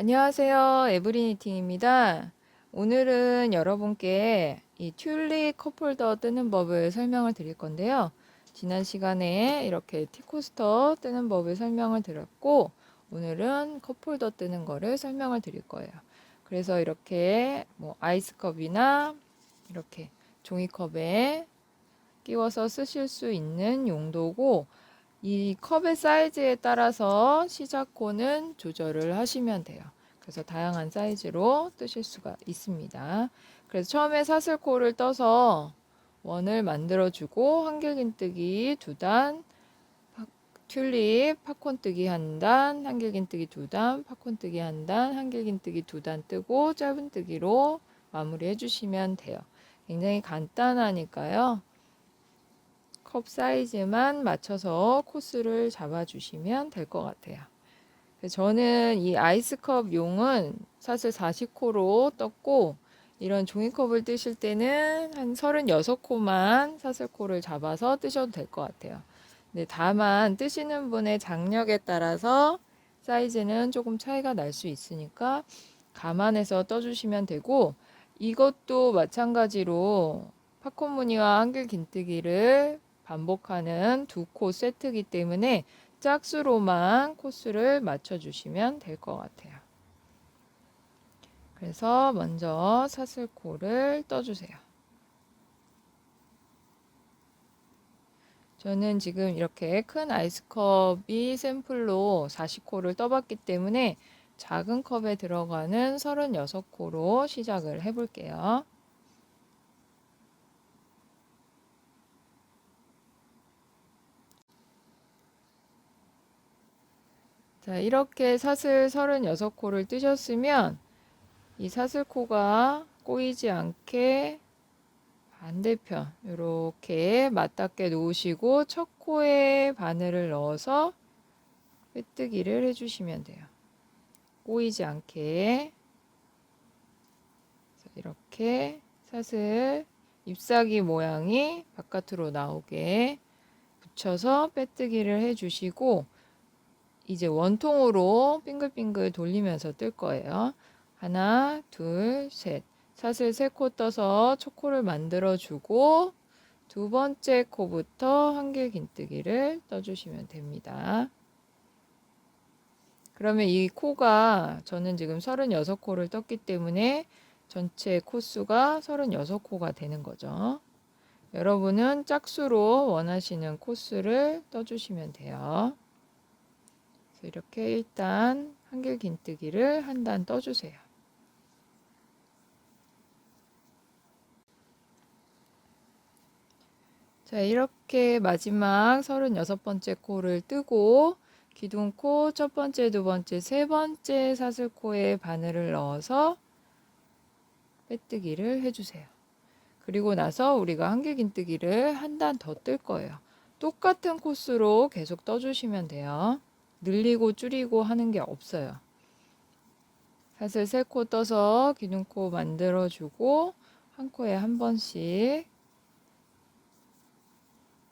안녕하세요. 에브리니팅입니다. 오늘은 여러분께 이 튤립 컵홀더 뜨는 법을 설명을 드릴 건데요. 지난 시간에 이렇게 티코스터 뜨는 법을 설명을 드렸고, 오늘은 컵홀더 뜨는 거를 설명을 드릴 거예요. 그래서 이렇게 뭐 아이스컵이나 이렇게 종이컵에 끼워서 쓰실 수 있는 용도고, 이 컵의 사이즈에 따라서 시작코는 조절을 하시면 돼요. 그래서 다양한 사이즈로 뜨실 수가 있습니다. 그래서 처음에 사슬코를 떠서 원을 만들어주고 한길긴뜨기 2단, 튤립, 팝콘뜨기 1단, 한길긴뜨기 2단, 팝콘뜨기 1단, 한길긴뜨기 2단 뜨고 짧은뜨기로 마무리해 주시면 돼요. 굉장히 간단하니까요. 컵 사이즈만 맞춰서 코스를 잡아주시면 될 것 같아요. 저는 이 아이스컵 용은 사실 40코로 떴고, 이런 종이컵을 뜨실 때는 한 36코만 사슬코를 잡아서 뜨셔도 될 것 같아요. 근데 다만 뜨시는 분의 장력에 따라서 사이즈는 조금 차이가 날 수 있으니까 감안해서 떠주시면 되고, 이것도 마찬가지로 팝콘 무늬와 한길 긴뜨기를 반복하는 2코 세트이기 때문에 짝수로만 코스를 맞춰주시면 될 것 같아요. 그래서 먼저 사슬코를 떠주세요. 저는 지금 이렇게 큰 아이스컵이 샘플로 40코를 떠봤기 때문에 작은 컵에 들어가는 36코로 시작을 해볼게요. 자, 이렇게 사슬 36코를 뜨셨으면 이 사슬코가 꼬이지 않게 반대편 이렇게 맞닿게 놓으시고 첫 코에 바늘을 넣어서 빼뜨기를 해주시면 돼요. 꼬이지 않게 이렇게 사슬 잎사귀 모양이 바깥으로 나오게 붙여서 빼뜨기를 해주시고 이제 원통으로 빙글빙글 돌리면서 뜰 거예요. 하나, 둘, 셋. 사슬 3코 떠서 첫 코를 만들어주고 두 번째 코부터 한길 긴뜨기를 떠주시면 됩니다. 그러면 이 코가 저는 지금 36코를 떴기 때문에 전체 코수가 36코가 되는 거죠. 여러분은 짝수로 원하시는 코스를 떠주시면 돼요. 그래서 이렇게 일단 한길 긴뜨기를 한 단 떠주세요. 자, 이렇게 마지막 36번째 코를 뜨고 기둥코 첫 번째, 두 번째, 세 번째 사슬코에 바늘을 넣어서 빼뜨기를 해주세요. 그리고 나서 우리가 한길긴뜨기를 한 단 더 뜰 거예요. 똑같은 코스로 계속 떠주시면 돼요. 늘리고 줄이고 하는 게 없어요. 사슬 3코 떠서 기둥코 만들어주고 한 코에 한 번씩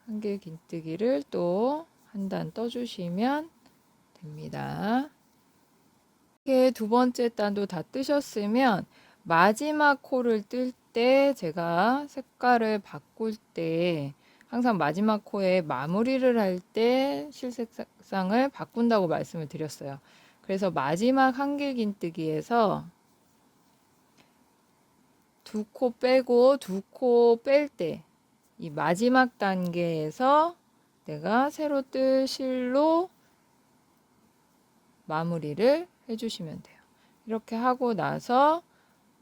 한길긴뜨기를 또 한 단 떠주시면 됩니다. 이렇게 두 번째 단도 다 뜨셨으면 마지막 코를 뜰 때 제가 색깔을 바꿀 때 항상 마지막 코에 마무리를 할 때 실색상을 바꾼다고 말씀을 드렸어요. 그래서 마지막 한길긴뜨기에서 두 코 빼고 두 코 뺄 때 이 마지막 단계에서 내가 새로 뜰 실로 마무리를 해주시면 돼요. 이렇게 하고 나서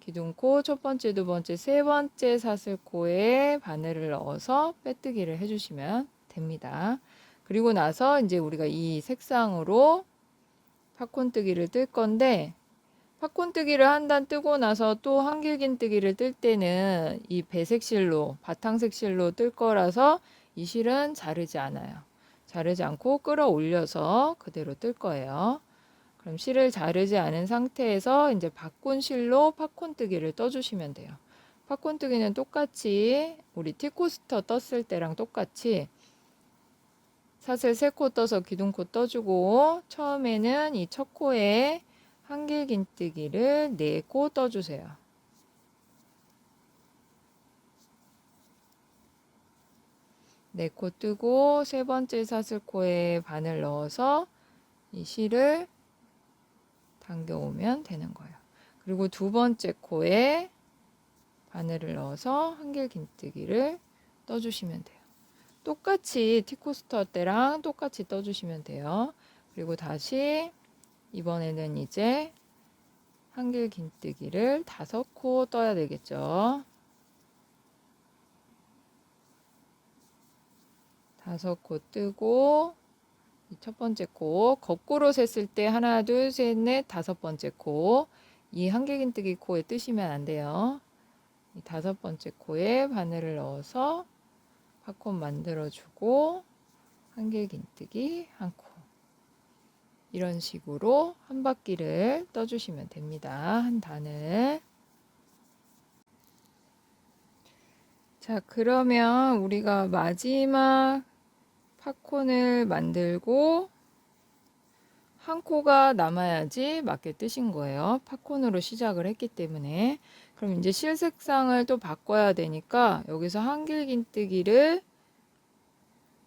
기둥코 첫 번째, 두 번째, 세 번째 사슬코에 바늘을 넣어서 빼뜨기를 해주시면 됩니다. 그리고 나서 이제 우리가 이 색상으로 팝콘뜨기를 뜰 건데 팝콘뜨기를 한 단 뜨고 나서 또 한길긴뜨기를 뜰 때는 이 배색 실로 바탕색 실로 뜰 거라서 이 실은 자르지 않아요. 자르지 않고 끌어올려서 그대로 뜰 거예요. 그럼 실을 자르지 않은 상태에서 이제 바꾼 실로 팝콘뜨기를 떠주시면 돼요. 팝콘뜨기는 똑같이 우리 티코스터 떴을 때랑 똑같이 사슬 3코 떠서 기둥코 떠주고 처음에는 이 첫 코에 한길긴뜨기를 4코 떠주세요. 네 코 뜨고 세 번째 사슬코에 바늘 넣어서 이 실을 당겨오면 되는 거예요. 그리고 두 번째 코에 바늘을 넣어서 한길긴뜨기를 떠주시면 돼요. 똑같이 티코스터 때랑 똑같이 떠주시면 돼요. 그리고 다시 이번에는 이제 한길긴뜨기를 5코 떠야 되겠죠. 5코 뜨고 첫 번째 코 거꾸로 셌을 때 하나 둘 셋 넷 5번째 코, 이 한길긴뜨기 코에 뜨시면 안 돼요. 이 5번째 코에 바늘을 넣어서 팝콘 만들어주고 한길긴뜨기 한 코, 이런 식으로 한 바퀴를 떠주시면 됩니다. 한 단을. 자, 그러면 우리가 마지막 팝콘을 만들고 한 코가 남아야지 맞게 뜨신 거예요. 팝콘으로 시작을 했기 때문에. 그럼 이제 실 색상을 또 바꿔야 되니까 여기서 한길긴뜨기를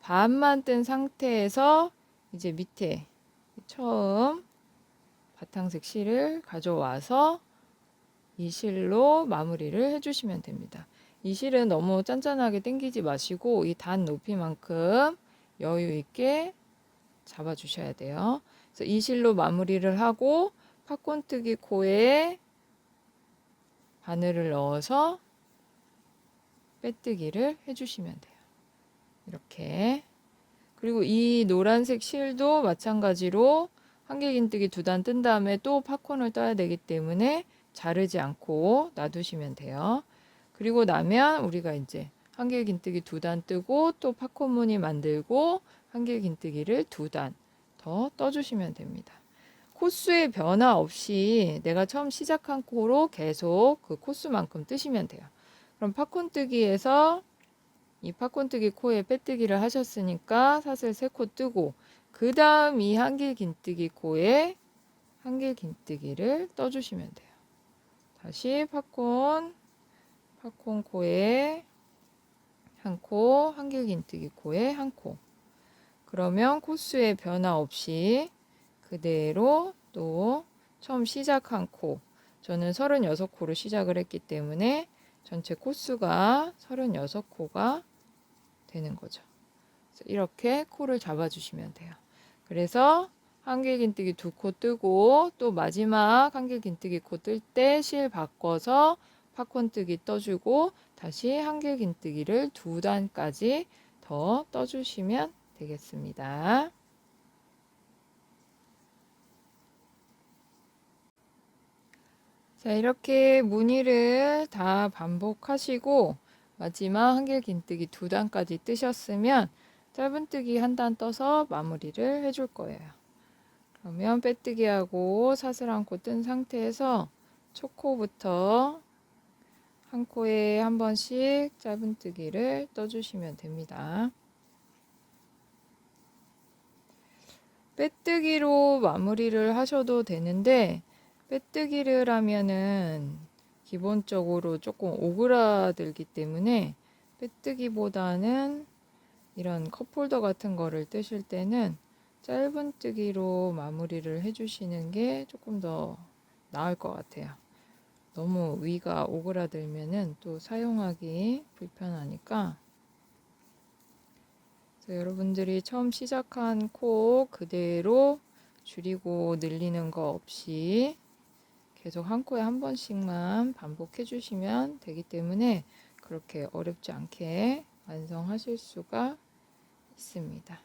반만 뜬 상태에서 이제 밑에 처음 바탕색 실을 가져와서 이 실로 마무리를 해주시면 됩니다. 이 실은 너무 짠짠하게 당기지 마시고 이 단 높이만큼 여유 있게 잡아 주셔야 돼요. 그래서 이 실로 마무리를 하고 팝콘뜨기 코에 바늘을 넣어서 빼뜨기를 해주시면 돼요. 이렇게. 그리고 이 노란색 실도 마찬가지로 한길긴뜨기 2단 뜬 다음에 또 팝콘을 떠야 되기 때문에 자르지 않고 놔두시면 돼요. 그리고 나면 우리가 이제 한길긴뜨기 2단 뜨고 또 팝콘 무늬 만들고 한길긴뜨기를 2단 더 떠주시면 됩니다. 코수의 변화 없이 내가 처음 시작한 코로 계속 그 코수만큼 뜨시면 돼요. 그럼 팝콘뜨기에서 이 팝콘뜨기 코에 빼뜨기를 하셨으니까 사슬 3코 뜨고 그 다음 이 한길긴뜨기 코에 한길긴뜨기를 떠주시면 돼요. 다시 팝콘 코에 한 코, 한길긴뜨기 코에 한 코. 그러면 코수의 변화 없이 그대로 또 처음 시작한 코, 저는 36코로 시작을 했기 때문에 전체 코수가 36코가 되는 거죠. 이렇게 코를 잡아주시면 돼요. 그래서 한길긴뜨기 2코 뜨고 또 마지막 한길긴뜨기 코 뜰 때 실 바꿔서 팝콘뜨기 떠주고 다시 한길긴뜨기를 2단까지 더 떠주시면 되겠습니다. 자, 이렇게 무늬를 다 반복하시고 마지막 한길긴뜨기 2단까지 뜨셨으면 짧은뜨기 1단 떠서 마무리를 해줄 거예요. 그러면 빼뜨기하고 사슬 1코 뜬 상태에서 첫 코부터 한 코에 한 번씩 짧은뜨기를 떠주시면 됩니다. 빼뜨기로 마무리를 하셔도 되는데 빼뜨기를 하면은 기본적으로 조금 오그라들기 때문에 빼뜨기보다는 이런 컵홀더 같은 거를 뜨실 때는 짧은뜨기로 마무리를 해주시는 게 조금 더 나을 것 같아요. 너무 위가 오그라들면은 또 사용하기 불편하니까. 그래서 여러분들이 처음 시작한 코 그대로 줄이고 늘리는 거 없이 계속 한 코에 한 번씩만 반복해 주시면 되기 때문에 그렇게 어렵지 않게 완성하실 수가 있습니다.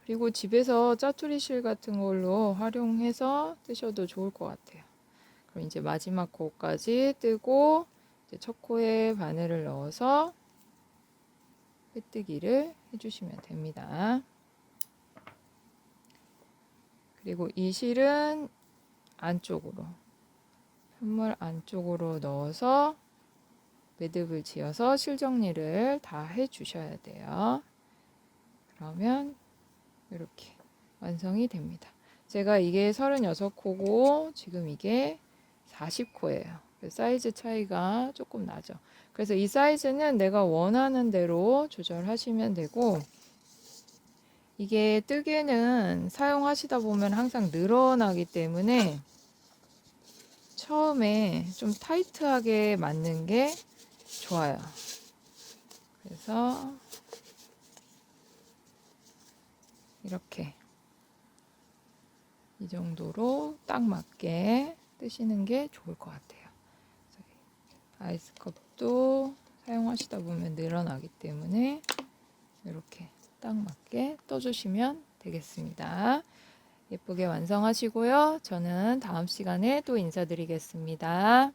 그리고 집에서 짜투리 실 같은 걸로 활용해서 뜨셔도 좋을 것 같아요. 그럼 이제 마지막 코까지 뜨고 이제 첫 코에 바늘을 넣어서 빼뜨기를 해주시면 됩니다. 그리고 이 실은 안쪽으로, 편물 안쪽으로 넣어서 매듭을 지어서 실 정리를 다 해주셔야 돼요. 그러면 이렇게 완성이 됩니다. 제가 이게 36코고 지금 이게 40코예요. 사이즈 차이가 조금 나죠. 그래서 이 사이즈는 내가 원하는 대로 조절하시면 되고, 이게 뜨개는 사용하시다 보면 항상 늘어나기 때문에 처음에 좀 타이트하게 맞는 게 좋아요. 그래서 이렇게 이 정도로 딱 맞게 뜨시는 게 좋을 것 같아요. 아이스컵도 사용하시다 보면 늘어나기 때문에 이렇게 딱 맞게 떠주시면 되겠습니다. 예쁘게 완성하시고요. 저는 다음 시간에 또 인사드리겠습니다.